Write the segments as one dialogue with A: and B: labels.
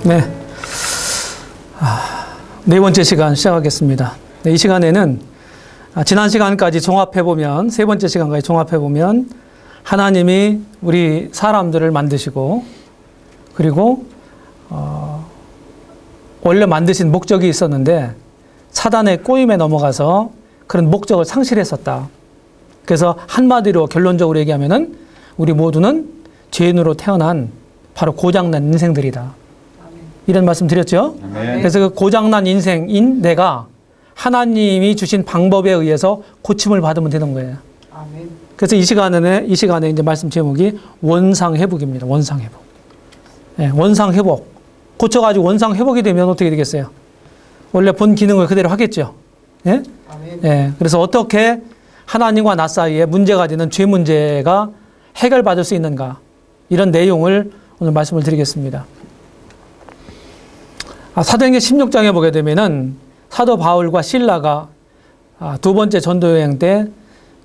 A: 네. 네 번째 시간 시작하겠습니다. 네, 이 시간에는 지난 시간까지 종합해보면, 세 번째 시간까지 종합해보면, 하나님이 우리 사람들을 만드시고, 그리고, 원래 만드신 목적이 있었는데, 사단의 꼬임에 넘어가서 그런 목적을 상실했었다. 그래서 한마디로 결론적으로 얘기하면은, 우리 모두는 죄인으로 태어난 바로 고장난 인생들이다. 이런 말씀 드렸죠?
B: 아멘.
A: 그래서 그 고장난 인생인 내가 하나님이 주신 방법에 의해서 고침을 받으면 되는 거예요.
B: 아멘.
A: 그래서 이 시간에 이제 말씀 제목이 원상회복입니다. 원상회복. 예, 원상회복. 고쳐가지고 원상회복이 되면 어떻게 되겠어요? 원래 본 기능을 그대로 하겠죠. 예?
B: 아멘.
A: 예, 그래서 어떻게 하나님과 나 사이에 문제가 되는 죄 문제가 해결받을 수 있는가. 이런 내용을 오늘 말씀을 드리겠습니다. 사도행전 16장에 보게 되면은 사도 바울과 실라가 두 번째 전도여행 때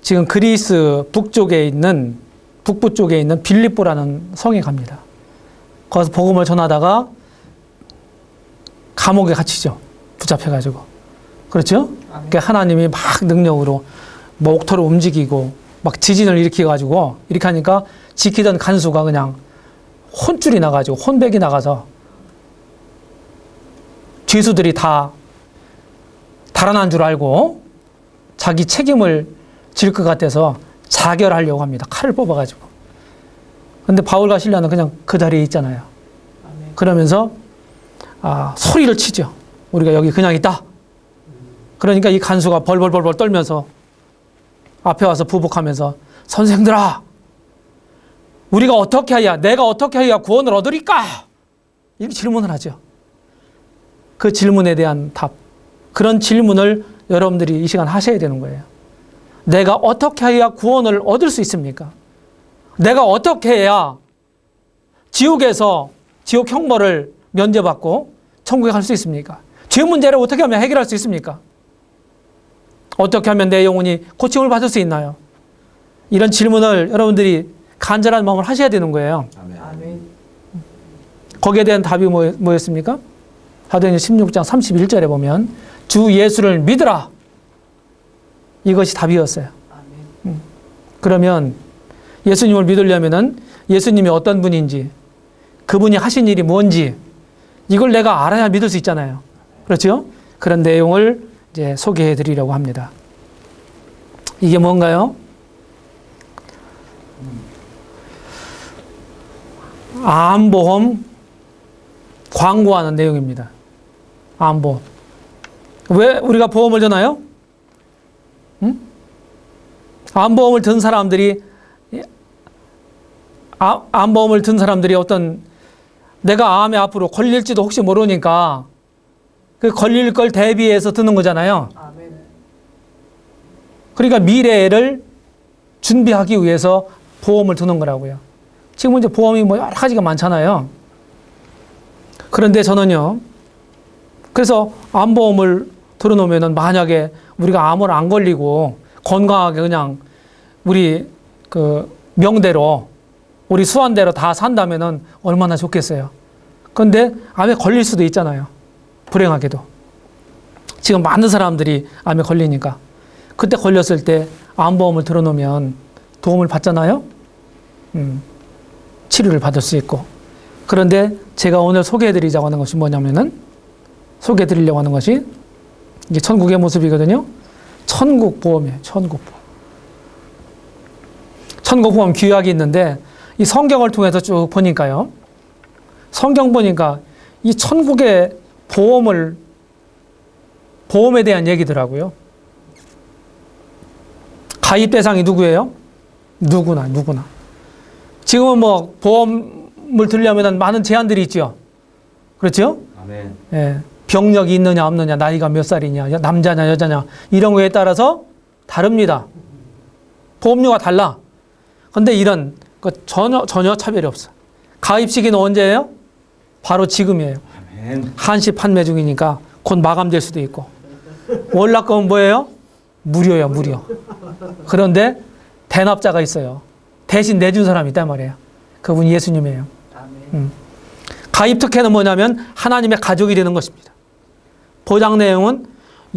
A: 지금 그리스 북부 쪽에 있는 빌립보라는 성에 갑니다. 거기서 복음을 전하다가 감옥에 갇히죠. 붙잡혀가지고. 그렇죠? 그러니까 하나님이 막 능력으로 옥토를 움직이고 막 지진을 일으켜가지고 이렇게 하니까 지키던 간수가 그냥 혼줄이 나가지고 혼백이 나가서 죄수들이 다 달아난 줄 알고 자기 책임을 질 것 같아서 자결하려고 합니다. 칼을 뽑아가지고. 근데 바울과 실라는 그냥 그 자리에 있잖아요. 그러면서 소리를 치죠. 우리가 여기 그냥 있다. 그러니까 이 간수가 벌벌벌벌 떨면서 앞에 와서 부복하면서 선생들아, 우리가 어떻게 해야, 내가 어떻게 해야 구원을 얻으리까? 이렇게 질문을 하죠. 그 질문에 대한 답, 그런 질문을 여러분들이 이 시간 하셔야 되는 거예요. 내가 어떻게 해야 구원을 얻을 수 있습니까? 내가 어떻게 해야 지옥에서 지옥 형벌을 면제받고 천국에 갈 수 있습니까? 죄 문제를 어떻게 하면 해결할 수 있습니까? 어떻게 하면 내 영혼이 고침을 받을 수 있나요? 이런 질문을 여러분들이 간절한 마음을 하셔야 되는 거예요.
B: 아멘.
A: 거기에 대한 답이 뭐였습니까? 사도행전 16장 31절에 보면 주 예수를 믿으라. 이것이 답이었어요.
B: 아멘.
A: 그러면 예수님을 믿으려면은 예수님이 어떤 분인지, 그분이 하신 일이 뭔지 이걸 내가 알아야 믿을 수 있잖아요. 그렇죠? 그런 내용을 이제 소개해 드리려고 합니다. 이게 뭔가요? 암보험 광고하는 내용입니다. 암보험. 왜 우리가 보험을 드나요? 응? 암보험을 든 사람들이 암보험을 든 사람들이 어떤 내가 암에 앞으로 걸릴지도 혹시 모르니까 그 걸릴 걸 대비해서 드는 거잖아요.
B: 아멘.
A: 그러니까 미래를 준비하기 위해서 보험을 드는 거라고요. 지금 이제 보험이 뭐 여러 가지가 많잖아요. 그런데 저는요, 그래서 암보험을 들어놓으면은 만약에 우리가 암을 안 걸리고 건강하게 그냥 우리 그 명대로 우리 수완대로 다 산다면은 얼마나 좋겠어요. 그런데 암에 걸릴 수도 있잖아요. 불행하게도. 지금 많은 사람들이 암에 걸리니까. 그때 걸렸을 때 암보험을 들어놓으면 도움을 받잖아요. 치료를 받을 수 있고. 그런데 제가 오늘 소개해드리자고 하는 것이 뭐냐면은 소개해드리려고 하는 것이 이게 천국의 모습이거든요. 천국보험이에요. 천국보험. 천국보험 규약이 있는데 이 성경을 통해서 쭉 보니까요. 성경 보니까 이 천국의 보험에 대한 얘기더라고요. 가입 대상이 누구예요? 누구나. 지금은 뭐 보험을 들려면 많은 제한들이 있죠. 그렇죠?
B: 아멘.
A: 예. 병력이 있느냐 없느냐, 나이가 몇 살이냐, 남자냐 여자냐 이런 거에 따라서 다릅니다. 보험료가 달라. 근데 이런 거 전혀 차별이 없어. 가입 시기는 언제예요? 바로 지금이에요.
B: 아멘.
A: 한시 판매 중이니까 곧 마감될 수도 있고. 월납금은 뭐예요? 무료예요, 무료. 그런데 대납자가 있어요. 대신 내준 사람이 있단 말이에요. 그분이 예수님이에요.
B: 아멘.
A: 가입 특혜는 뭐냐면 하나님의 가족이 되는 것입니다. 보장 내용은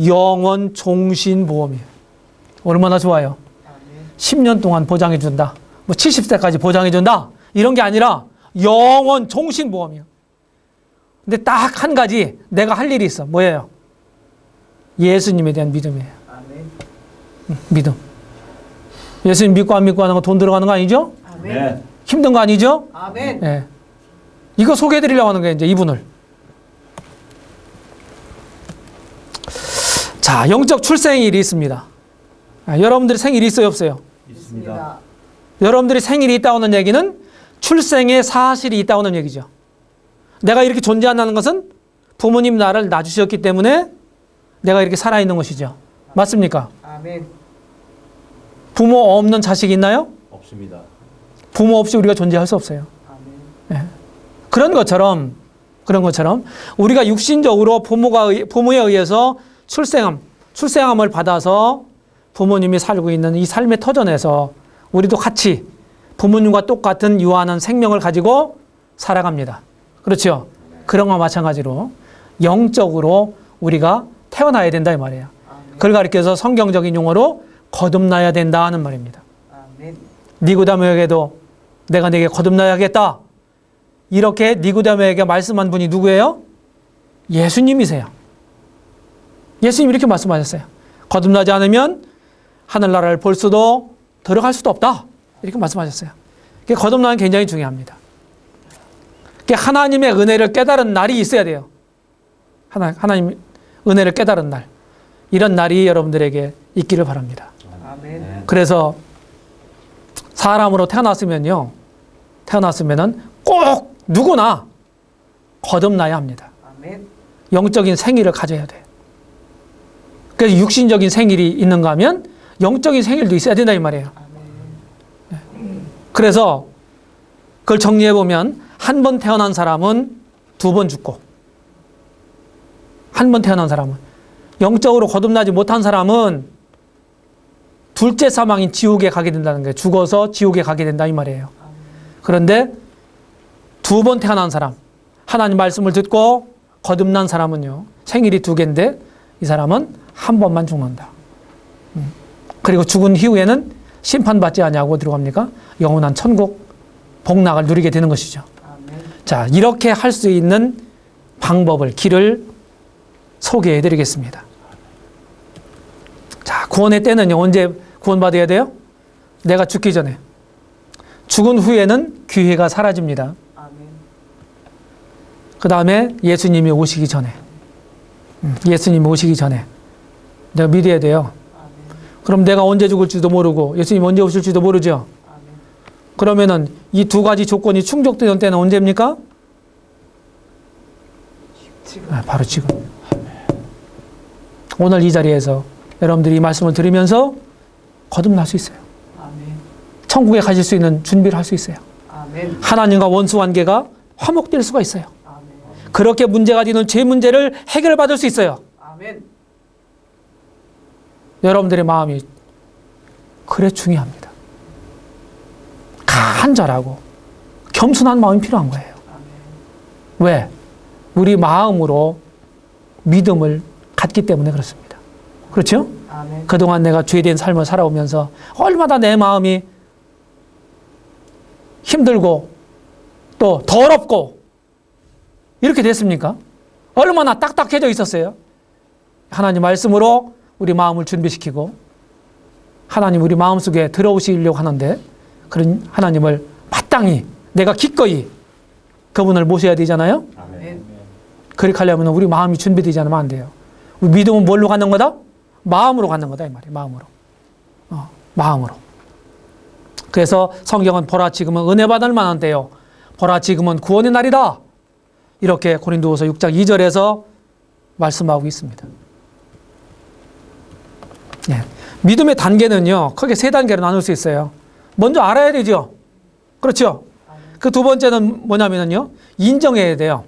A: 영원 종신보험이에요. 얼마나 좋아요. 10년 동안 보장해 준다. 뭐 70세까지 보장해 준다. 이런 게 아니라 영원 종신보험이에요. 근데 딱 한 가지 내가 할 일이 있어. 뭐예요? 예수님에 대한 믿음이에요. 믿음. 예수님 믿고 안 믿고 하는 거 돈 들어가는 거 아니죠?
B: 아멘.
A: 힘든 거 아니죠?
B: 아멘.
A: 네. 이거 소개해 드리려고 하는 거예요. 이제 이분을. 자, 영적 출생일이 있습니다. 여러분들이 생일이 있어요, 없어요?
B: 있습니다.
A: 여러분들이 생일이 있다는 얘기는 출생의 사실이 있다는 얘기죠. 내가 이렇게 존재한다는 것은 부모님 나를 낳아주셨기 때문에 내가 이렇게 살아있는 것이죠. 맞습니까?
B: 아멘.
A: 부모 없는 자식이 있나요?
C: 없습니다.
A: 부모 없이 우리가 존재할 수 없어요.
B: 아멘.
A: 네. 그런 것처럼 우리가 육신적으로 부모에 의해서 출생함을 받아서 부모님이 살고 있는 이 삶의 터전에서 우리도 같이 부모님과 똑같은 유한한 생명을 가지고 살아갑니다. 그렇죠? 그런 것과 마찬가지로 영적으로 우리가 태어나야 된다 이 말이에요. 그걸 가리켜서 성경적인 용어로 거듭나야 된다 하는 말입니다.
B: 아멘.
A: 니고데모에게도 내가 네게 거듭나야겠다. 이렇게 니고데모에게 말씀한 분이 누구예요? 예수님이세요. 예수님이 이렇게 말씀하셨어요. 거듭나지 않으면 하늘나라를 볼 수도 들어갈 수도 없다. 이렇게 말씀하셨어요. 거듭나는 굉장히 중요합니다. 하나님의 은혜를 깨달은 날이 있어야 돼요. 하나님 은혜를 깨달은 날. 이런 날이 여러분들에게 있기를 바랍니다.
B: 아멘.
A: 그래서 사람으로 태어났으면은 꼭 누구나 거듭나야 합니다.
B: 아멘.
A: 영적인 생일을 가져야 돼요. 그래서 육신적인 생일이 있는가 하면 영적인 생일도 있어야 된다 이 말이에요. 그래서 그걸 정리해 보면 한 번 태어난 사람은 두 번 죽고, 한 번 태어난 사람은 영적으로 거듭나지 못한 사람은 둘째 사망인 지옥에 가게 된다는 거예요. 죽어서 지옥에 가게 된다 이 말이에요. 그런데 두 번 태어난 사람, 하나님 말씀을 듣고 거듭난 사람은요, 생일이 두 개인데 이 사람은 한 번만 죽는다. 그리고 죽은 이후에는 심판받지 아니하고 들어갑니까? 영원한 천국 복락을 누리게 되는 것이죠.
B: 아멘.
A: 자, 이렇게 할 수 있는 방법을, 길을 소개해 드리겠습니다. 자, 구원의 때는요, 언제 구원받아야 돼요? 내가 죽기 전에. 죽은 후에는 기회가 사라집니다.
B: 아멘.
A: 그 다음에 예수님이 오시기 전에. 예수님이 오시기 전에. 내가 믿어야 돼요.
B: 아멘.
A: 그럼 내가 언제 죽을지도 모르고 예수님 언제 오실지도 모르죠.
B: 아멘.
A: 그러면은 이 두 가지 조건이 충족되는 때는 언제입니까?
B: 지금.
A: 바로 지금. 오늘 이 자리에서 여러분들이 이 말씀을 들으면서 거듭날 수 있어요.
B: 아멘.
A: 천국에 가실 수 있는 준비를 할 수 있어요.
B: 아멘.
A: 하나님과 원수 관계가 화목될 수가 있어요.
B: 아멘.
A: 그렇게 문제가 되는 죄 문제를 해결받을 수 있어요.
B: 아멘.
A: 여러분들의 마음이 그래 중요합니다. 간절하고 겸손한 마음이 필요한 거예요. 왜? 우리 마음으로 믿음을 갖기 때문에 그렇습니다. 그렇죠?
B: 아멘.
A: 그동안 내가 죄된 삶을 살아오면서 얼마나 내 마음이 힘들고 또 더럽고 이렇게 됐습니까? 얼마나 딱딱해져 있었어요? 하나님 말씀으로 우리 마음을 준비시키고 하나님 우리 마음속에 들어오시려고 하는데 그런 하나님을 마땅히 내가 기꺼이 그분을 모셔야 되잖아요.
B: 아멘.
A: 그렇게 하려면 우리 마음이 준비되지 않으면 안 돼요. 우리 믿음은 뭘로 갖는 거다? 마음으로 갖는 거다 이 말이에요. 마음으로. 마음으로. 그래서 성경은 보라 지금은 은혜 받을 만한 때요. 보라 지금은 구원의 날이다. 이렇게 고린도후서 6장 2절에서 말씀하고 있습니다. 네. 믿음의 단계는요, 크게 세 단계로 나눌 수 있어요. 먼저 알아야 되죠. 그렇죠? 그 두 번째는 뭐냐면요, 인정해야 돼요.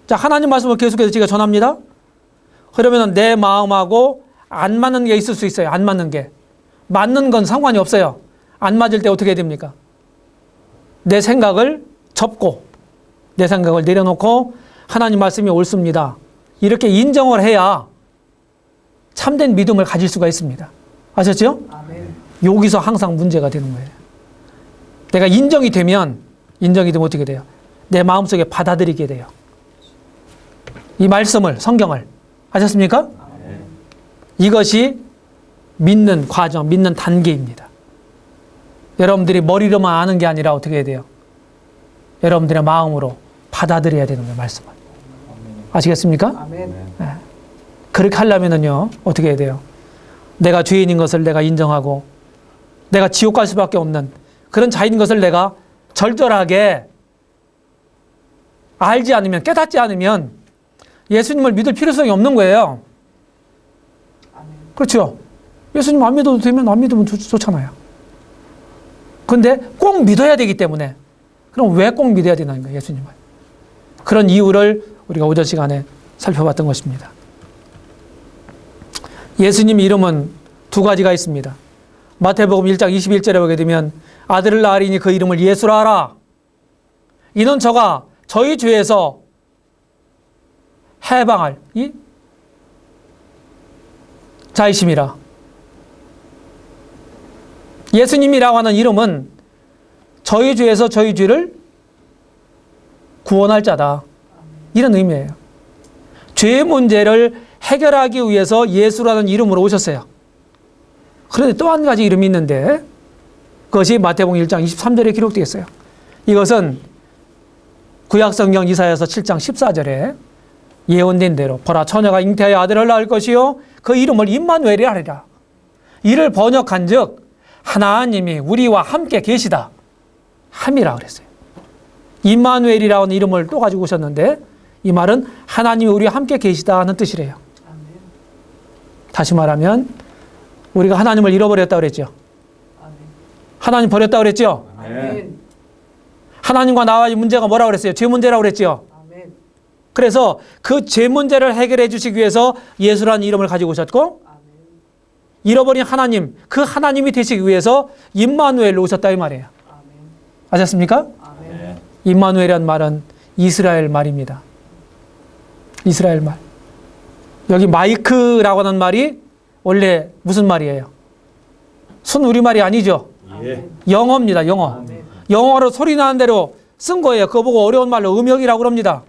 A: 자, 하나님 말씀을 계속해서 제가 전합니다. 그러면 내 마음하고 안 맞는 게 있을 수 있어요. 안 맞는 게. 맞는 건 상관이 없어요. 안 맞을 때 어떻게 해야 됩니까? 내 생각을 접고 내 생각을 내려놓고 하나님 말씀이 옳습니다. 이렇게 인정을 해야 참된 믿음을 가질 수가 있습니다. 아셨죠?
B: 아멘.
A: 여기서 항상 문제가 되는 거예요. 내가 인정이 되면 어떻게 돼요? 내 마음속에 받아들이게 돼요. 이 말씀을, 성경을. 아셨습니까?
B: 아멘.
A: 이것이 믿는 과정, 믿는 단계입니다. 여러분들이 머리로만 아는 게 아니라 어떻게 해야 돼요? 여러분들의 마음으로 받아들여야 되는 거예요, 말씀을. 아시겠습니까?
B: 아멘.
A: 그렇게 하려면은요, 어떻게 해야 돼요? 내가 죄인인 것을 내가 인정하고, 내가 지옥 갈 수밖에 없는 그런 자인인 것을 내가 절절하게 알지 않으면, 깨닫지 않으면 예수님을 믿을 필요성이 없는 거예요.
B: 아멘.
A: 그렇죠? 예수님 안 믿어도 되면 안 믿으면 좋잖아요. 근데 꼭 믿어야 되기 때문에, 그럼 왜 꼭 믿어야 되는 거예요, 예수님을? 그런 이유를 우리가 오전 시간에 살펴봤던 것입니다. 예수님 이름은 두 가지가 있습니다. 마태복음 1장 21절에 보게 되면 아들을 낳으리니 그 이름을 예수라 하라. 이는 저가 저희 죄에서 해방할 이 자이심이라. 예수님이라고 하는 이름은 저희 죄에서 저희 죄를 구원할 자다. 이런 의미예요. 죄의 문제를 해결하기 위해서 예수라는 이름으로 오셨어요. 그런데 또 한 가지 이름이 있는데 그것이 마태복음 1장 23절에 기록되어 있어요. 이것은 구약성경 이사야서 7장 14절에 예언된 대로 보라 처녀가 잉태하여 아들을 낳을 것이요 그 이름을 임마누엘이라 하리라. 이를 번역한 즉 하나님이 우리와 함께 계시다 함이라 그랬어요. 임마누엘이라는 이름을 또 가지고 오셨는데 이 말은 하나님이 우리와 함께 계시다 하는 뜻이래요.
B: 아멘.
A: 다시 말하면 우리가 하나님을 잃어버렸다 그랬죠.
B: 아멘.
A: 하나님 버렸다 그랬죠.
B: 아멘.
A: 하나님과 나와의 문제가 뭐라고 그랬어요? 죄 문제라고 그랬죠.
B: 아멘.
A: 그래서 그 죄 문제를 해결해 주시기 위해서 예수라는 이름을 가지고 오셨고
B: 아멘.
A: 잃어버린 하나님, 그 하나님이 되시기 위해서 임마누엘로 오셨다 이 말이에요.
B: 아멘.
A: 아셨습니까?
B: 아멘.
A: 임마누엘이란 말은 이스라엘 말입니다. 이스라엘 말. 여기 마이크라고 하는 말이 원래 무슨 말이에요? 순 우리말이 아니죠.
B: 예.
A: 영어입니다. 영어.
B: 아멘.
A: 영어로 소리 나는 대로 쓴 거예요. 그거 보고 어려운 말로 음역이라고 그럽니다.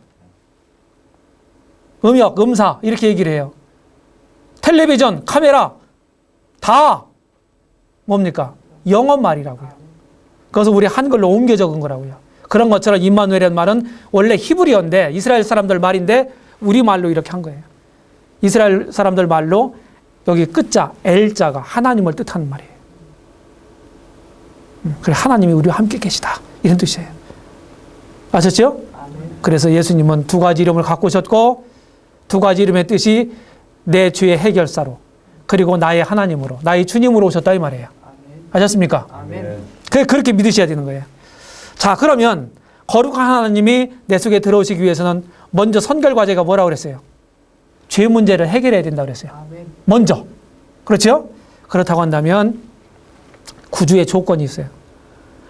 A: 음역, 음사 이렇게 얘기를 해요. 텔레비전, 카메라 다 뭡니까? 영어 말이라고요. 그래서 우리 한글로 옮겨 적은 거라고요. 그런 것처럼 임마누엘이라는 말은 원래 히브리어인데 이스라엘 사람들 말인데 우리말로 이렇게 한 거예요. 이스라엘 사람들 말로 여기 끝자 L자가 하나님을 뜻하는 말이에요. 그래 하나님이 우리와 함께 계시다 이런 뜻이에요. 아셨죠?
B: 아멘.
A: 그래서 예수님은 두 가지 이름을 갖고 오셨고 두 가지 이름의 뜻이 내 죄의 해결사로 그리고 나의 하나님으로 나의 주님으로 오셨다 이 말이에요.
B: 아멘.
A: 아셨습니까?
B: 아멘.
A: 그렇게 믿으셔야 되는 거예요. 자 그러면 거룩한 하나님이 내 속에 들어오시기 위해서는 먼저 선결 과제가 뭐라고 그랬어요? 죄 문제를 해결해야 된다고 그랬어요.
B: 아멘.
A: 먼저. 그렇죠? 그렇다고 한다면 구주의 조건이 있어요.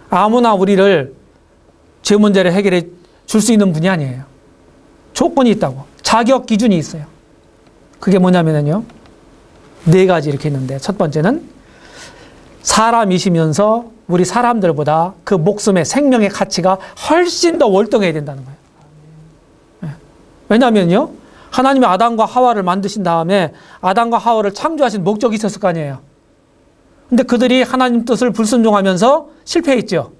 A: 아무나 우리를 죄 문제를 해결해 줄 수 있는 분이 아니에요. 조건이 있다고. 자격 기준이 있어요. 그게 뭐냐면요. 네 가지 이렇게 있는데 첫 번째는 사람이시면서 우리 사람들보다 그 목숨의 생명의 가치가 훨씬 더 월등해야 된다는 거예요. 네. 왜냐하면요. 하나님이 아담과 하와를 만드신 다음에 아담과 하와를 창조하신 목적이 있었을 거 아니에요. 근데 그들이 하나님 뜻을 불순종하면서 실패했죠.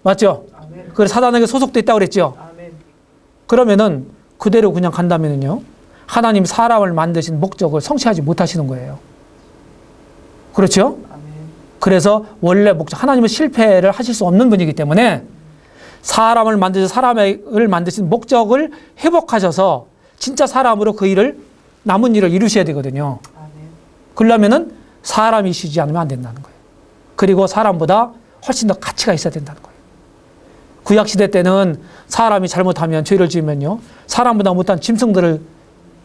A: 맞죠?
B: 아멘.
A: 그래서 사단에게 소속됐다고 그랬죠.
B: 아멘.
A: 그러면은 그대로 그냥 간다면은요. 하나님 사람을 만드신 목적을 성취하지 못하시는 거예요. 그렇죠?
B: 아멘.
A: 그래서 원래 목적, 하나님은 실패를 하실 수 없는 분이기 때문에 사람을 만드신 목적을 회복하셔서 진짜 사람으로 그 일을, 남은 일을 이루셔야 되거든요.
B: 아멘.
A: 그러려면은 사람이시지 않으면 안 된다는 거예요. 그리고 사람보다 훨씬 더 가치가 있어야 된다는 거예요. 구약시대 때는 사람이 잘못하면 죄를 지으면요. 사람보다 못한 짐승들을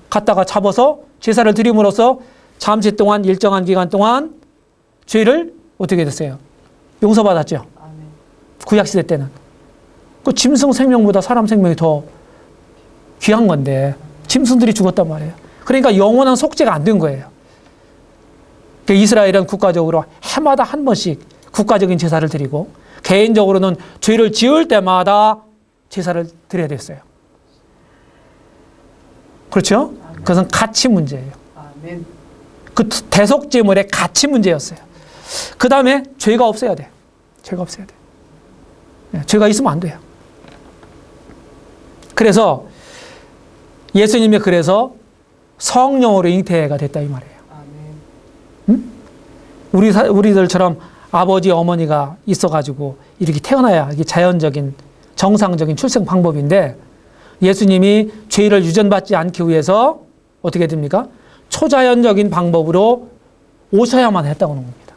A: 갖다가 잡아서 제사를 드림으로써 잠시 동안 일정한 기간 동안 죄를 어떻게 됐어요? 용서받았죠.
B: 아멘.
A: 구약시대 때는. 그 짐승 생명보다 사람 생명이 더 귀한 건데 짐승들이 죽었단 말이에요. 그러니까 영원한 속죄가 안 된 거예요. 그러니까 이스라엘은 국가적으로 해마다 한 번씩 국가적인 제사를 드리고 개인적으로는 죄를 지을 때마다 제사를 드려야 됐어요. 그렇죠? 그것은 가치 문제예요.
B: 아멘.
A: 그 대속제물의 가치 문제였어요. 그 다음에 죄가 없어야 돼. 죄가 없어야 돼. 죄가 있으면 안 돼요. 그래서 예수님이 그래서 성령으로 잉태가 됐다 이 말이에요.
B: 아멘.
A: 우리들처럼 아버지 어머니가 있어가지고 이렇게 태어나야 이게 자연적인 정상적인 출생 방법인데 예수님이 죄를 유전받지 않기 위해서 어떻게 됩니까? 초자연적인 방법으로 오셔야만 했다고 하는 겁니다.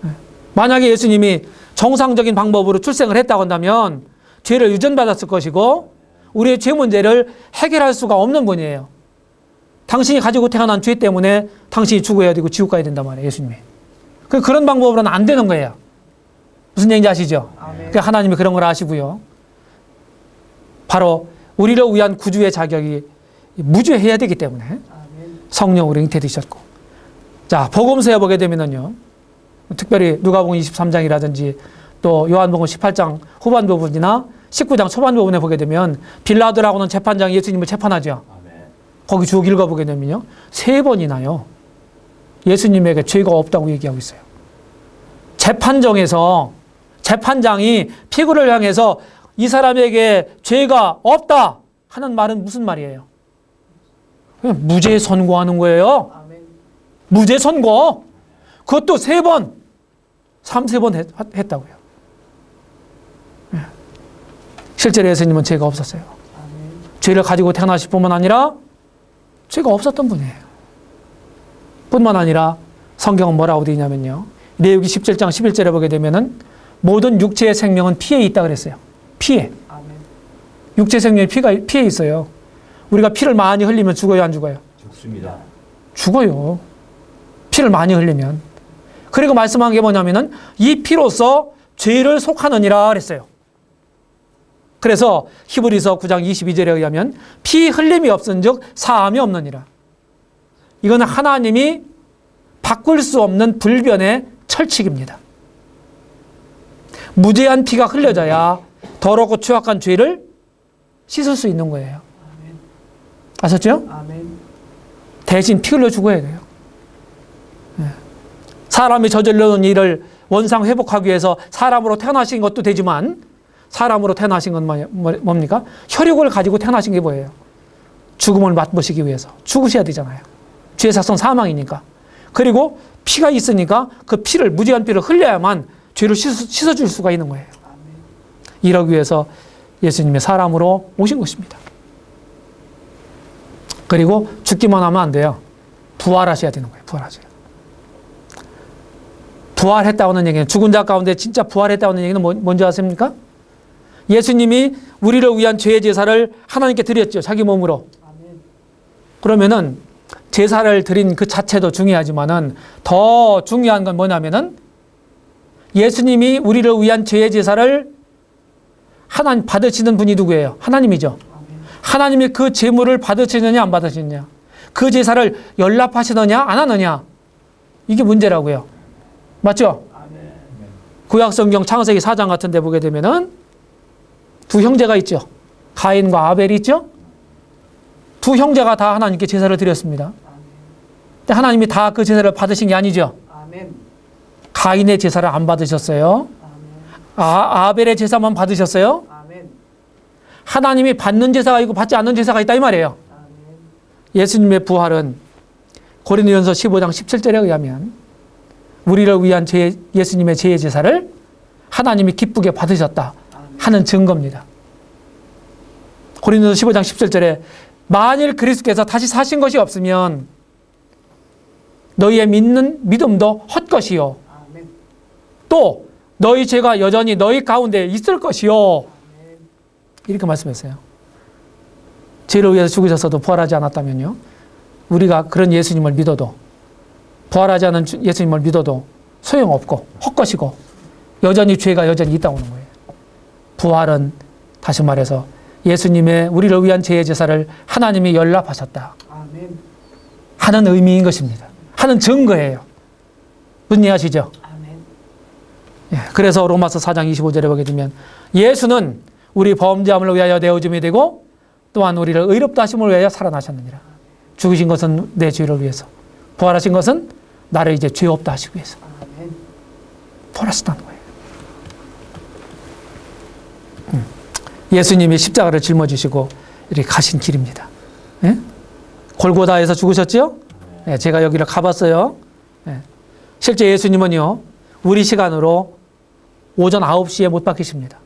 B: 아멘.
A: 만약에 예수님이 정상적인 방법으로 출생을 했다고 한다면 죄를 유전받았을 것이고 우리의 죄 문제를 해결할 수가 없는 분이에요. 당신이 가지고 태어난 죄 때문에 당신이 죽어야 되고 지옥 가야 된단 말이에요. 예수님이. 그런 방법으로는 안 되는 거예요. 무슨 얘기인지 아시죠?
B: 아멘.
A: 하나님이 그런 걸 아시고요. 바로 우리를 위한 구주의 자격이 무죄해야 되기 때문에
B: 아멘.
A: 성령으로 잉태되셨고. 자, 복음서에 보게 되면은요. 특별히 누가복음 23장이라든지 또 요한복음 18장 후반 부분이나 19장 초반 부분에 보게 되면 빌라도라고는 재판장이 예수님을 재판하죠. 거기 쭉 읽어보게 되면요. 3번이나요. 예수님에게 죄가 없다고 얘기하고 있어요. 재판정에서 재판장이 피고를 향해서 이 사람에게 죄가 없다 하는 말은 무슨 말이에요? 그냥 무죄 선고하는 거예요.
B: 아멘.
A: 무죄 선고. 그것도 3번, 3번 했다고요. 실제로 예수님은 죄가 없었어요.
B: 아멘.
A: 죄를 가지고 태어나실 뿐만 아니라 죄가 없었던 분이에요. 뿐만 아니라 성경은 뭐라고 되어 있냐면요. 레위기 17장 11절에 보게 되면은 모든 육체의 생명은 피에 있다 그랬어요. 피에.
B: 아멘.
A: 육체 생명이 피에 있어요. 우리가 피를 많이 흘리면 죽어요, 안 죽어요?
C: 죽습니다.
A: 죽어요. 피를 많이 흘리면. 그리고 말씀한 게 뭐냐면은 이 피로서 죄를 속하느니라 그랬어요. 그래서 히브리서 9장 22절에 의하면 피 흘림이 없은즉 사함이 없느니라. 이거는 하나님이 바꿀 수 없는 불변의 철칙입니다. 무죄한 피가 흘려져야 더럽고 추악한 죄를 씻을 수 있는 거예요.
B: 아멘.
A: 아셨죠?
B: 아멘.
A: 대신 피 흘려 죽어야 돼요. 사람이 저질러놓은 일을 원상 회복하기 위해서 사람으로 태어나신 것도 되지만 사람으로 태어나신 건 뭡니까? 혈육을 가지고 태어나신 게 뭐예요? 죽음을 맛보시기 위해서 죽으셔야 되잖아요. 죄의 사성 사망이니까. 그리고 피가 있으니까 그 피를 무죄한 피를 흘려야만 죄를 씻어줄 수가 있는 거예요.
B: 아멘.
A: 이러기 위해서 예수님이 사람으로 오신 것입니다. 그리고 죽기만 하면 안 돼요. 부활하셔야 되는 거예요. 부활하셔야. 부활했다는 얘기는 죽은 자 가운데 진짜 부활했다는 얘기는 뭔지 아십니까? 예수님이 우리를 위한 죄의 제사를 하나님께 드렸죠. 자기 몸으로.
B: 아멘.
A: 그러면은 제사를 드린 그 자체도 중요하지만은 더 중요한 건 뭐냐면은 예수님이 우리를 위한 죄의 제사를 하나님 받으시는 분이 누구예요? 하나님이죠.
B: 아멘.
A: 하나님이 그 제물을 받으시느냐 안 받으시느냐, 그 제사를 연락하시느냐 안 하느냐, 이게 문제라고요. 맞죠?
B: 아멘.
A: 구약성경 창세기 4장 같은 데 보게 되면은 두 형제가 있죠. 가인과 아벨이 있죠. 두 형제가 다 하나님께 제사를 드렸습니다.
B: 아멘.
A: 근데 하나님이 다 그 제사를 받으신 게 아니죠.
B: 아멘.
A: 가인의 제사를 안 받으셨어요.
B: 아멘.
A: 아벨의 제사만 받으셨어요.
B: 아멘.
A: 하나님이 받는 제사가 있고 받지 않는 제사가 있다 이 말이에요.
B: 아멘.
A: 예수님의 부활은 고린도전서 15장 17절에 의하면 우리를 위한 예수님의 죄의 제사를 하나님이 기쁘게 받으셨다 하는 증거입니다. 고린도전서 15장 17절에 만일 그리스도께서 다시 사신 것이 없으면 너희의 믿는 믿음도 헛것이요,
B: 아멘.
A: 또 너희 죄가 여전히 너희 가운데 있을 것이요,
B: 아멘.
A: 이렇게 말씀했어요. 죄를 위해서 죽으셨어도 부활하지 않았다면요, 우리가 그런 예수님을 믿어도, 부활하지 않은 예수님을 믿어도 소용없고 헛것이고 여전히 죄가 여전히 있다고 하는 거예요. 부활은 다시 말해서 예수님의 우리를 위한 죄의 제사를 하나님이 연락하셨다
B: 아멘.
A: 하는 의미인 것입니다. 하는 증거예요. 무슨 이해하시죠?
B: 아멘.
A: 예, 그래서 로마서 4장 25절에 보게 되면 예수는 우리 범죄함을 위하여 내어줌이 되고 또한 우리를 의롭다 하심을 위하여 살아나셨느니라. 죽으신 것은 내 죄를 위해서, 부활하신 것은 나를 이제 죄 없다 하시기 위해서
B: 아멘.
A: 부활하셨다는 거예요. 예수님이 십자가를 짊어지시고 이렇게 가신 길입니다. 예? 골고다에서 죽으셨죠? 예, 제가 여기를 가봤어요. 예. 실제 예수님은요, 우리 시간으로 오전 9시에 못 박히십니다.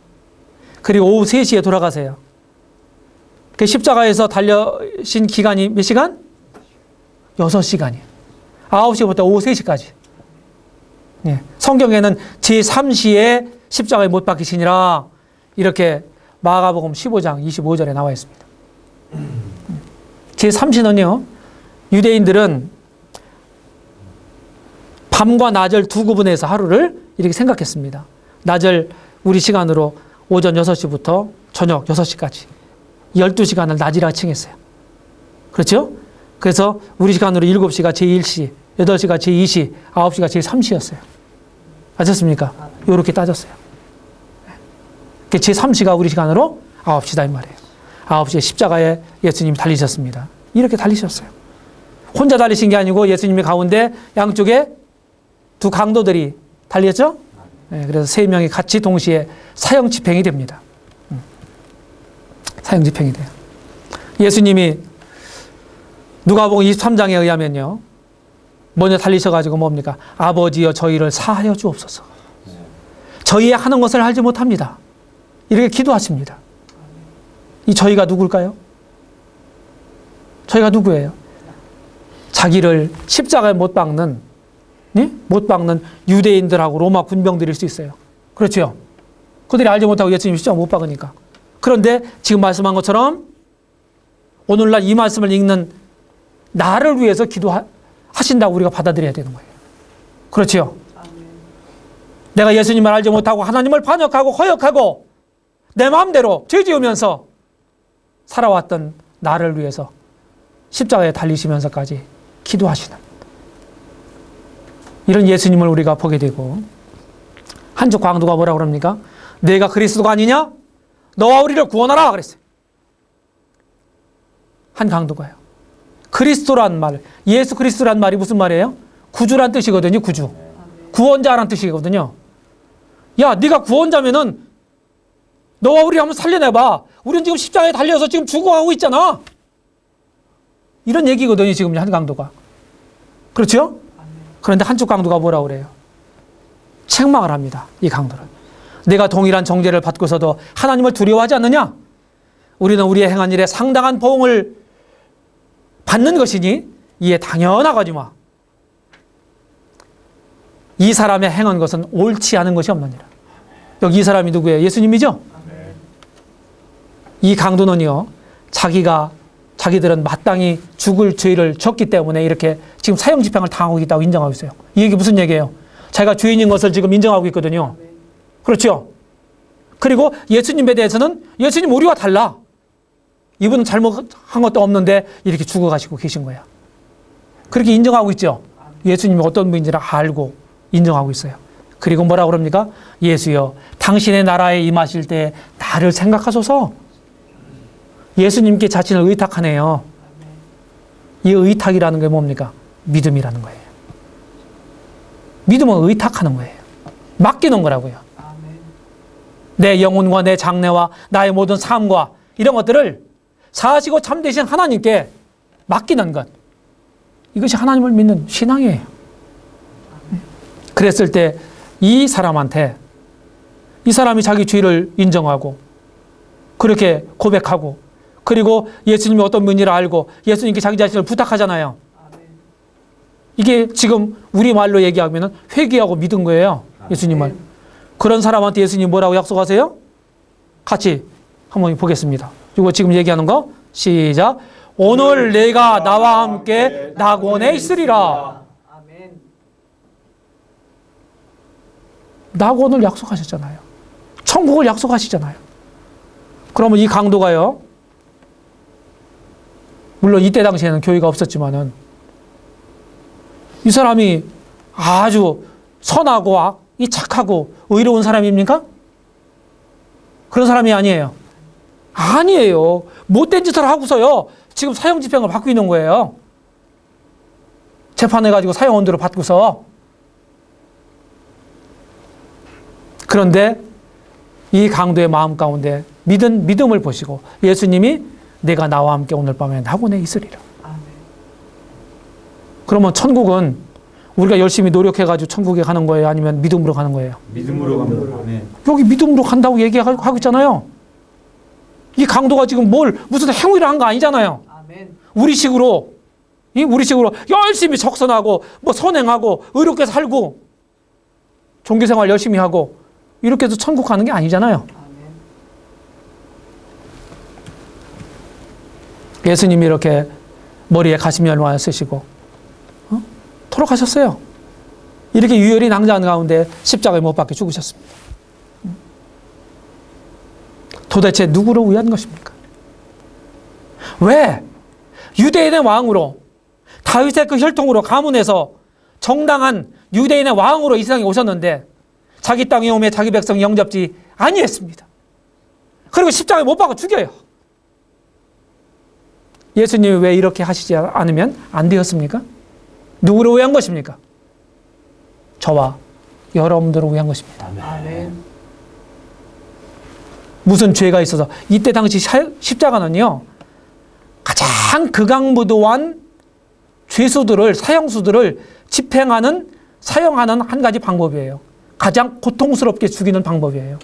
A: 그리고 오후 3시에 돌아가세요. 그 십자가에서 달려신 기간이 몇 시간? 6시간이에요. 9시부터 오후 3시까지. 예. 성경에는 제3시에 십자가에 못 박히시니라 이렇게 마가복음 15장 25절에 나와 있습니다. 제3시는요, 유대인들은 밤과 낮을 두 구분해서 하루를 이렇게 생각했습니다. 낮을 우리 시간으로 오전 6시부터 저녁 6시까지 12시간을 낮이라 칭했어요. 그렇죠? 그래서 우리 시간으로 7시가 제1시, 8시가 제2시, 9시가 제3시였어요. 아셨습니까? 이렇게 따졌어요. 제3시가 우리 시간으로 9시다 이 말이에요. 9시에 십자가에 예수님이 달리셨습니다. 이렇게 달리셨어요. 혼자 달리신 게 아니고 예수님이 가운데 양쪽에 두 강도들이 달렸죠? 네, 그래서 3명이 같이 동시에 사형집행이 됩니다. 사형집행이 돼요. 예수님이 누가복음 23장에 의하면요, 먼저 달리셔가지고 뭡니까? 아버지여 저희를 사하여 주옵소서. 저희의 하는 것을 알지 못합니다. 이렇게 기도하십니다. 이 저희가 누굴까요? 저희가 누구예요? 자기를 십자가에 못 박는, 네? 못 박는 유대인들하고 로마 군병들일 수 있어요. 그렇죠? 그들이 알지 못하고 예수님 십자가 못 박으니까. 그런데 지금 말씀한 것처럼 오늘날 이 말씀을 읽는 나를 위해서 기도하신다고 우리가 받아들여야 되는 거예요. 그렇죠? 내가 예수님을 알지 못하고 하나님을 반역하고 허역하고 내 마음대로 죄 지으면서 살아왔던 나를 위해서 십자가에 달리시면서까지 기도하시는 이런 예수님을 우리가 보게 되고, 한쪽 강도가 뭐라고 그럽니까? 내가 그리스도가 아니냐? 너와 우리를 구원하라 그랬어요. 한 강도가요. 그리스도란 말, 예수 그리스도란 말이 무슨 말이에요? 구주란 뜻이거든요. 구주. 구원자란 뜻이거든요. 야, 네가 구원자면은 너와 우리 한번 살려내봐. 우리는 지금 십자가에 달려서 지금 죽어가고 있잖아. 이런 얘기거든요. 지금 한 강도가. 그렇죠? 그런데 한쪽 강도가 뭐라고 그래요? 책망을 합니다. 이 강도는. 내가 동일한 정죄를 받고서도 하나님을 두려워하지 않느냐? 우리는 우리의 행한 일에 상당한 보응을 받는 것이니 이에 당연하거니와 이 사람의 행한 것은 옳지 않은 것이 없느니라. 여기 이 사람이 누구예요? 예수님이죠? 이 강도는요, 자기들은 마땅히 죽을 죄를 졌기 때문에 이렇게 지금 사형 집행을 당하고 있다고 인정하고 있어요. 이 얘기 무슨 얘기예요? 자기가 죄인인 것을 지금 인정하고 있거든요. 그렇죠? 그리고 예수님에 대해서는 예수님 우리와 달라. 이분은 잘못한 것도 없는데 이렇게 죽어가시고 계신 거야. 그렇게 인정하고 있죠. 예수님이 어떤 분인지를 알고 인정하고 있어요. 그리고 뭐라고 그럽니까? 예수여, 당신의 나라에 임하실 때 나를 생각하소서. 예수님께 자신을 의탁하네요. 이 의탁이라는 게 뭡니까? 믿음이라는 거예요. 믿음은 의탁하는 거예요. 맡기는 거라고요. 내 영혼과 내 장래와 나의 모든 삶과 이런 것들을 사시고 참되신 하나님께 맡기는 것. 이것이 하나님을 믿는 신앙이에요. 그랬을 때 이 사람한테, 이 사람이 자기 죄를 인정하고 그렇게 고백하고 그리고 예수님이 어떤 분인지를 알고 예수님께 자기 자신을 부탁하잖아요. 이게 지금 우리 말로 얘기하면 회개하고 믿은 거예요. 예수님을. 그런 사람한테 예수님이 뭐라고 약속하세요? 같이 한번 보겠습니다. 이거 지금 얘기하는 거 시작. 오늘 내가 나와 함께 낙원에 있으리라. 낙원을 약속하셨잖아요. 천국을 약속하시잖아요. 그러면 이 강도가요, 물론 이때 당시에는 교회가 없었지만은 이 사람이 아주 선하고 이 착하고 의로운 사람입니까? 그런 사람이 아니에요. 아니에요. 못된 짓을 하고서요, 지금 사형 집행을 받고 있는 거예요. 재판해가지고 사형 언도를 받고서. 그런데 이 강도의 마음 가운데 믿음을 보시고 예수님이 내가 나와 함께 오늘 밤에 낙원에 있으리라.
B: 아멘.
A: 그러면 천국은 우리가 열심히 노력해가지고 천국에 가는 거예요? 아니면 믿음으로 가는 거예요?
C: 믿음으로 갑니다. 아멘.
A: 여기 믿음으로 간다고 얘기하고 있잖아요. 이 강도가 지금 무슨 행위를 한 거 아니잖아요.
B: 아멘.
A: 우리식으로 열심히 적선하고 선행하고 의롭게 살고 종교생활 열심히 하고 이렇게 해서 천국 가는 게 아니잖아요.
B: 아멘.
A: 예수님이 이렇게 머리에 가시면을 쓰시고 돌아가셨어요. 이렇게 유혈이 낭자한 가운데 십자가에 못 박혀 죽으셨습니다. 도대체 누구를 위한 것입니까? 왜 유대인의 왕으로 다윗의 그 혈통으로 가문에서 정당한 유대인의 왕으로 이 세상에 오셨는데 자기 땅에 오매 자기 백성 영접지 아니했습니다. 그리고 십자가에 못 박아 죽여요. 예수님이 왜 이렇게 하시지 않으면 안 되었습니까? 누구를 위한 것입니까? 저와 여러분들을 위한 것입니다.
B: 아멘.
A: 무슨 죄가 있어서 이때 당시 십자가는요, 가장 극악무도한 죄수들을, 사형수들을 사형하는 한 가지 방법이에요. 가장 고통스럽게 죽이는 방법이에요.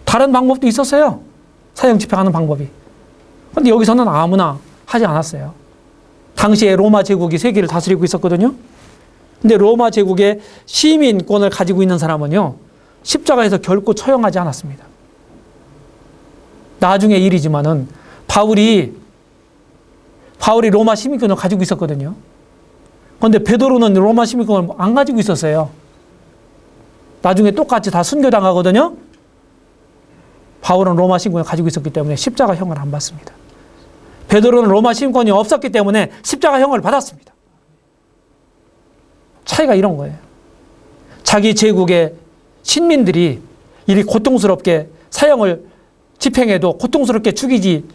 A: 다른 방법도 있었어요. 사형 집행하는 방법이. 그런데 여기서는 아무나 하지 않았어요. 당시에 로마 제국이 세계를 다스리고 있었거든요. 근데 로마 제국의 시민권을 가지고 있는 사람은요, 십자가에서 결코 처형하지 않았습니다. 나중에 일이지만은 바울이 로마 시민권을 가지고 있었거든요. 그런데 베드로는 로마 시민권을 안 가지고 있었어요. 나중에 똑같이 다 순교당하거든요. 바울은 로마 시민권을 가지고 있었기 때문에 십자가형을 안 받습니다. 베드로는 로마 시민권이 없었기 때문에 십자가형을 받았습니다. 차이가 이런 거예요. 자기 제국의 신민들이 이리 고통스럽게 사형을 집행해도 고통스럽게 죽이지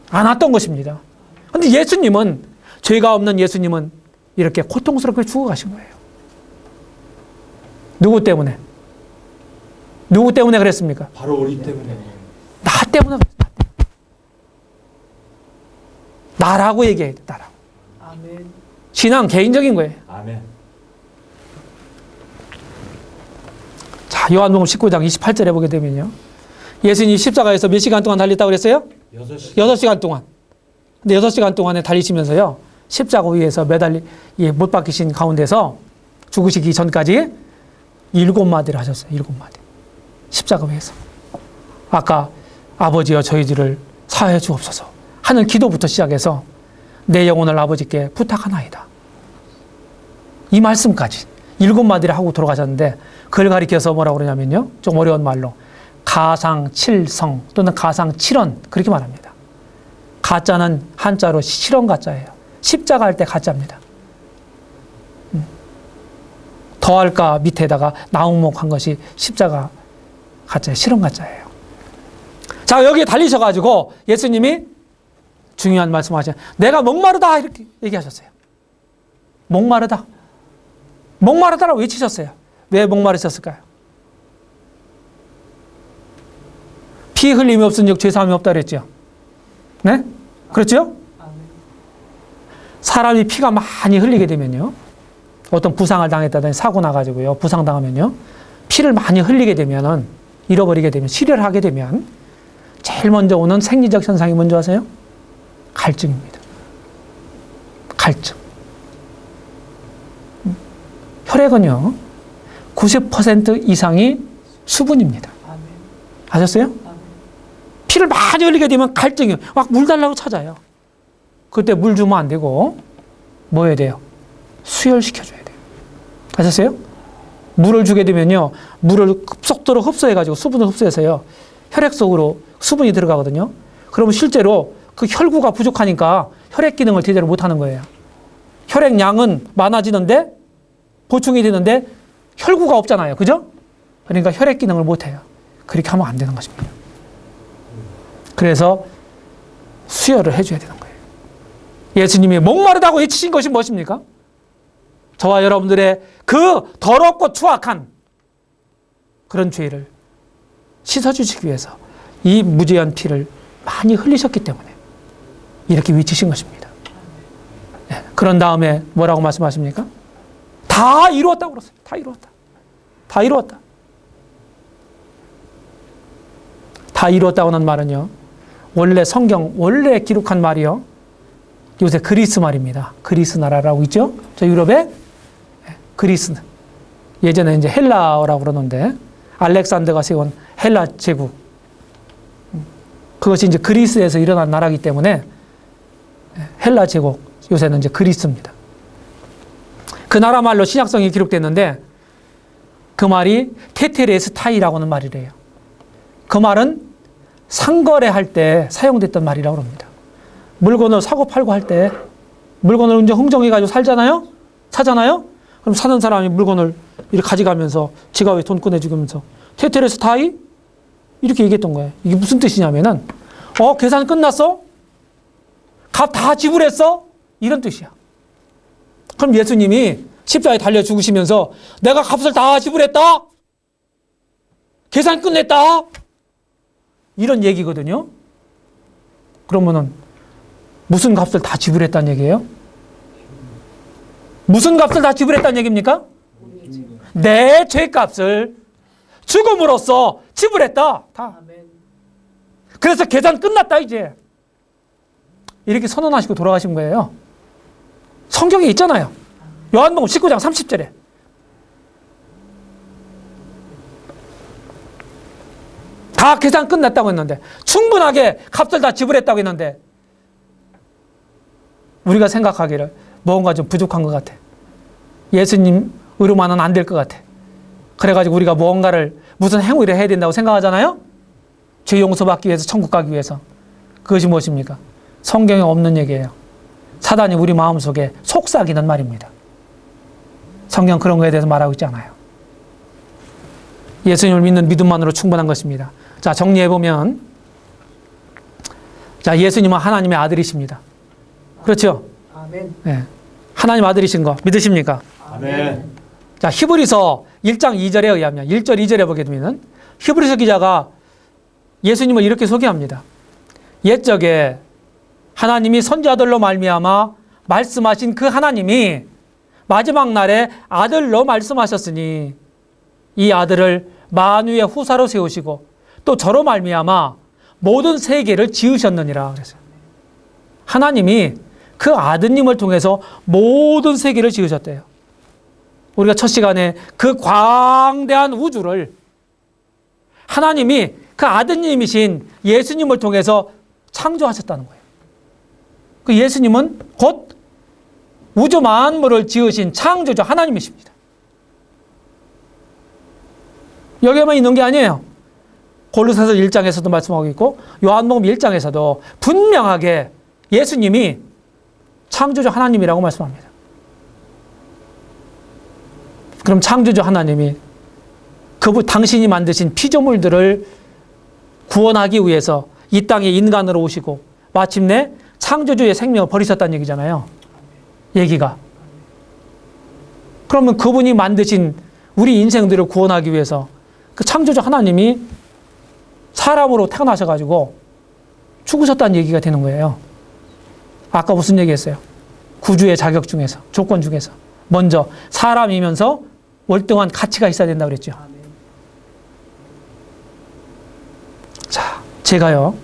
A: 않았던 것입니다. 그런데 예수님은, 죄가 없는 예수님은 이렇게 고통스럽게 죽어가신 거예요. 누구 때문에? 누구 때문에 그랬습니까?
C: 바로 우리 때문에.
A: 나 때문에 그랬어요. 나라고 얘기해야 돼. 나라고.
B: 아멘.
A: 신앙 개인적인 거예요.
C: 아멘.
A: 자, 요한복음 19장 28절에 보게 되면요, 예수님이 십자가에서 몇 시간 동안 달렸다고 그랬어요? 6시간 동안. 근데 6시간 동안에 달리시면서요, 십자가 위에서 못 박히신 가운데서 죽으시기 전까지 7마디를 하셨어요. 7마디. 십자가 위에서. 아까 아버지여 저희들을 사하여 주옵소서 하는 기도부터 시작해서 내 영혼을 아버지께 부탁하나이다. 이 말씀까지 7마디를 하고 돌아가셨는데, 그걸 가리켜서 뭐라고 그러냐면요, 좀 어려운 말로 가상칠성 또는 가상칠언, 그렇게 말합니다. 가짜는 한자로 실언 가짜예요. 십자가 할 때 가짜입니다. 더할까 밑에다가 나욱목한 것이 십자가 가짜예요. 실언 가짜예요. 자, 여기에 달리셔가지고 예수님이 중요한 말씀하셨어요. 내가 목마르다 이렇게 얘기하셨어요. 목마르다. 목마르다라고 외치셨어요. 왜 목마르셨을까요? 피 흘림이 없은즉 죄사함이 없다 그랬죠. 네? 그렇죠?
B: 아멘.
A: 사람이 피가 많이 흘리게 되면요, 어떤 부상을 당했다든지 사고 나가지고요, 부상당하면요, 피를 많이 흘리게 되면은, 잃어버리게 되면, 실혈을 하게 되면 제일 먼저 오는 생리적 현상이 뭔지 아세요? 갈증입니다. 갈증. 혈액은요, 90% 이상이 수분입니다.
B: 아멘.
A: 아셨어요?
B: 아멘.
A: 피를 많이 흘리게 되면 갈증이요. 막 물 달라고 찾아요. 그때 물 주면 안 되고 뭐 해야 돼요? 수혈시켜줘야 돼요. 아셨어요? 물을 주게 되면요, 물을 급속도로 흡수해가지고 수분을 흡수해서요, 혈액 속으로 수분이 들어가거든요. 그러면 실제로 그 혈구가 부족하니까 혈액 기능을 제대로 못하는 거예요. 혈액량은 많아지는데 보충이 되는데 혈구가 없잖아요. 그죠? 그러니까 혈액 기능을 못해요. 그렇게 하면 안 되는 것입니다. 그래서 수혈을 해줘야 되는 거예요. 예수님이 목마르다고 외치신 것이 무엇입니까? 저와 여러분들의 그 더럽고 추악한 그런 죄를 씻어주시기 위해서 이 무죄한 피를 많이 흘리셨기 때문에 이렇게 외치신 것입니다. 네. 그런 다음에 뭐라고 말씀하십니까? 다 이루었다고 그러세요. 다 이루었다. 다 이루었다. 다 이루었다고 하는 말은요, 원래 성경, 원래 기록한 말이요, 요새 그리스 말입니다. 그리스 나라라고 있죠? 저 유럽에 그리스. 예전에 이제 헬라어라고 그러는데, 알렉산더가 세운 헬라 제국. 그것이 이제 그리스에서 일어난 나라이기 때문에 헬라 제국, 요새는 이제 그리스입니다. 그 나라 말로 신약성이 기록됐는데 그 말이 테테레스타이라고 하는 말이래요. 그 말은 상거래할 때 사용됐던 말이라고 합니다. 물건을 사고 팔고 할 때 물건을 이제 흥정해가지고 살잖아요? 사잖아요? 그럼 사는 사람이 물건을 이렇게 가져가면서 지갑에 돈 꺼내주면서 테테레스타이? 이렇게 얘기했던 거예요. 이게 무슨 뜻이냐면은 계산 끝났어? 값 다 지불했어? 이런 뜻이야. 그럼 예수님이 십자가에 달려 죽으시면서 내가 값을 다 지불했다? 계산 끝냈다? 이런 얘기거든요. 그러면은 무슨 값을 다 지불했다는 얘기예요? 무슨 값을 다 지불했다는 얘기입니까? 내 죄값을 죽음으로써 지불했다. 다. 그래서 계산 끝났다 이제. 이렇게 선언하시고 돌아가신 거예요. 성경에 있잖아요. 요한복음 19장 30절에. 다 계산 끝났다고 했는데, 충분하게 값을 다 지불했다고 했는데, 우리가 생각하기를 뭔가 좀 부족한 것 같아. 예수님으로만은 안 될 것 같아. 그래가지고 우리가 뭔가를, 무슨 행위를 해야 된다고 생각하잖아요? 죄 용서받기 위해서, 천국 가기 위해서. 그것이 무엇입니까? 성경에 없는 얘기예요. 사단이 우리 마음속에 속삭이는 말입니다. 성경 그런 거에 대해서 말하고 있지 않아요. 예수님을 믿는 믿음만으로 충분한 것입니다. 자, 정리해보면, 자, 예수님은 하나님의 아들이십니다. 그렇죠?
B: 아멘.
A: 네. 하나님 아들이신 거 믿으십니까?
C: 아멘.
A: 자, 히브리서 1장 2절에 의하면, 1절 2절에 보게 되면 히브리서 기자가 예수님을 이렇게 소개합니다. 옛적에 하나님이 선지자들로 말미암아 말씀하신 그 하나님이 마지막 날에 아들로 말씀하셨으니 이 아들을 만유의 후사로 세우시고 또 저로 말미암아 모든 세계를 지으셨느니라 그랬어요. 하나님이 그 아드님을 통해서 모든 세계를 지으셨대요. 우리가 첫 시간에 그 광대한 우주를 하나님이 그 아드님이신 예수님을 통해서 창조하셨다는 거예요. 그 예수님은 곧 우주 만물을 지으신 창조주 하나님이십니다. 여기에만 있는 게 아니에요. 골로새서 1장에서도 말씀하고 있고 요한복음 1장에서도 분명하게 예수님이 창조주 하나님이라고 말씀합니다. 그럼 창조주 하나님이 당신이 만드신 피조물들을 구원하기 위해서 이 땅에 인간으로 오시고 마침내 창조주의 생명을 버리셨다는 얘기잖아요. 얘기가. 그러면 그분이 만드신 우리 인생들을 구원하기 위해서 그 창조주 하나님이 사람으로 태어나셔가지고 죽으셨다는 얘기가 되는 거예요. 아까 무슨 얘기했어요? 구주의 자격 중에서, 조건 중에서 먼저 사람이면서 월등한 가치가 있어야 된다고 그랬죠. 자, 제가요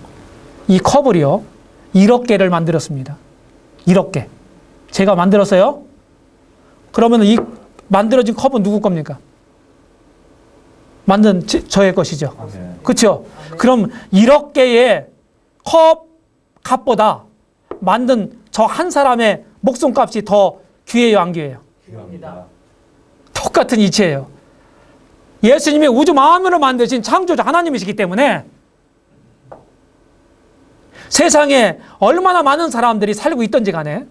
A: 이 컵을요 1억 개를 만들었습니다. 1억 개. 제가 만들었어요. 그러면 이 만들어진 컵은 누구 겁니까? 만든 저의 것이죠. 그렇죠? 그럼 1억 개의 컵 값보다 만든 저 한 사람의 목숨값이 더 귀해요, 안 귀해요?
C: 귀합니다.
A: 똑같은 이치예요. 예수님이 우주 만물을 만드신 창조주 하나님이시기 때문에 세상에 얼마나 많은 사람들이 살고 있던지 간에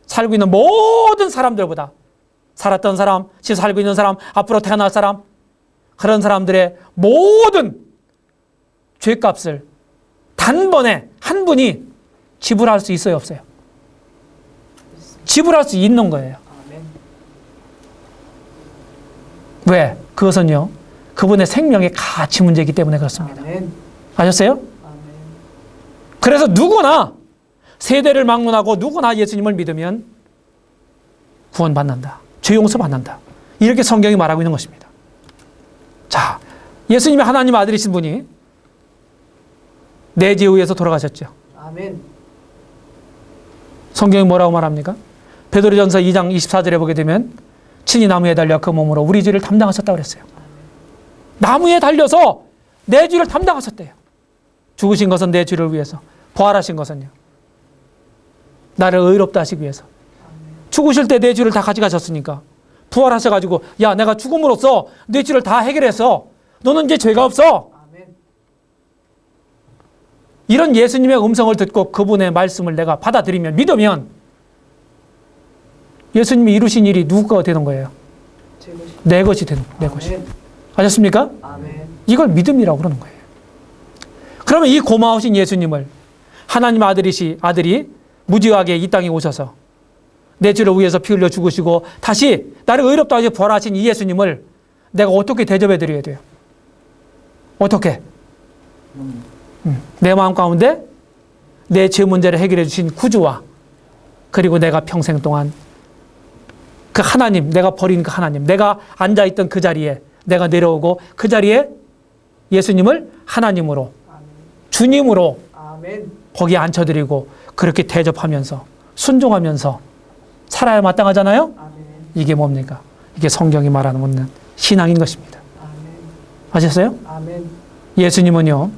A: 살고 있는 모든 사람들보다 살았던 사람, 지금 살고 있는 사람, 앞으로 태어날 사람, 그런 사람들의 모든 죄값을 단번에 한 분이 지불할 수 있어요, 없어요? 지불할 수 있는 거예요.
B: 아멘.
A: 왜? 그것은요, 그분의 생명의 가치 문제이기 때문에 그렇습니다.
B: 아멘.
A: 아셨어요?
B: 아멘.
A: 그래서 누구나 세대를 막론하고 누구나 예수님을 믿으면 구원받는다. 죄 용서받는다. 이렇게 성경이 말하고 있는 것입니다. 자, 예수님이 하나님 아들이신 분이 내 죄에 의해서 돌아가셨죠.
B: 아멘.
A: 성경이 뭐라고 말합니까? 베드로전서 2장 24절에 보게 되면 친히 나무에 달려 그 몸으로 우리 죄를 담당하셨다고 그랬어요. 나무에 달려서 내 죄를 담당하셨대요. 죽으신 것은 내 죄를 위해서, 부활하신 것은요, 나를 의롭다 하시기 위해서. 죽으실 때 내 죄를 다 가져가셨으니까 부활하셔가지고, 야, 내가 죽음으로써 내 죄를 다 해결해서 너는 이제 죄가 없어.
B: 아멘.
A: 이런 예수님의 음성을 듣고 그분의 말씀을 내가 받아들이면, 믿으면 예수님이 이루신 일이 누구가 되는 거예요?
B: 제 것이.
A: 내 것이 되는 거예요. 내 것이.
B: 아멘.
A: 아셨습니까?
B: 아멘.
A: 이걸 믿음이라고 그러는 거예요. 그러면 이 고마우신 예수님을, 하나님 아들이 무지하게 이 땅에 오셔서 내 죄를 위해서 피 흘려 죽으시고 다시 나를 의롭다 하시 부활하신 이 예수님을 내가 어떻게 대접해 드려야 돼요? 어떻게? 내 마음 가운데 내 죄 문제를 해결해 주신 구주와, 그리고 내가 평생 동안 그 하나님, 내가 버린 그 하나님, 내가 앉아있던 그 자리에 내가 내려오고 그 자리에 예수님을 하나님으로, 주님으로
B: 아멘.
A: 거기에 앉혀드리고 그렇게 대접하면서 순종하면서 살아야 마땅하잖아요.
B: 아멘.
A: 이게 뭡니까? 이게 성경이 말하는 신앙인 것입니다.
B: 아멘.
A: 아셨어요?
B: 아멘.
A: 예수님은요,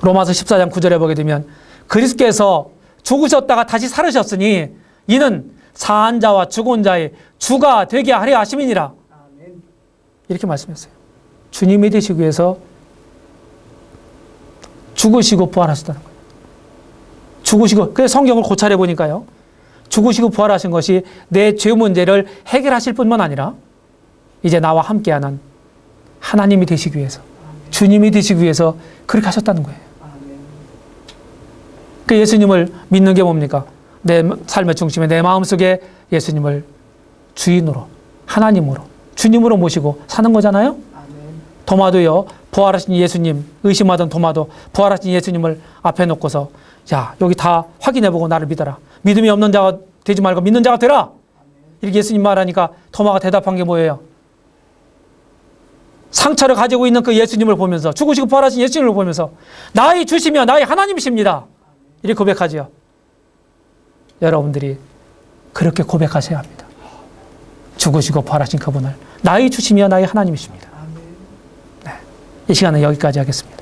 A: 로마서 14장 9절에 보게 되면 그리스도께서 죽으셨다가 다시 살으셨으니 이는 사한 자와 죽은 자의 주가 되게 하려 하심이니라.
B: 아멘.
A: 이렇게 말씀했어요. 주님이 되시기 위해서 죽으시고 부활하셨다는 거예요. 죽으시고, 그래서 성경을 고찰해 보니까요, 죽으시고 부활하신 것이 내 죄 문제를 해결하실 뿐만 아니라 이제 나와 함께하는 하나님이 되시기 위해서, 주님이 되시기 위해서 그렇게 하셨다는 거예요.
B: 아멘.
A: 그 예수님을 믿는 게 뭡니까? 내 삶의 중심에, 내 마음속에 예수님을 주인으로, 하나님으로, 주님으로 모시고 사는 거잖아요.
B: 아멘.
A: 도마도요, 부활하신 예수님, 의심하던 도마도 부활하신 예수님을 앞에 놓고서, 야, 여기 다 확인해보고 나를 믿어라. 믿음이 없는 자가 되지 말고 믿는 자가 되라. 이렇게 예수님 말하니까 도마가 대답한 게 뭐예요? 상처를 가지고 있는 그 예수님을 보면서, 죽으시고 부활하신 예수님을 보면서, 나의 주시며 나의 하나님이십니다. 이렇게 고백하지요. 여러분들이 그렇게 고백하셔야 합니다. 죽으시고 부활하신 그분을 나의 주시며 나의 하나님이십니다.
B: 아멘.
A: 이 시간은 여기까지 하겠습니다.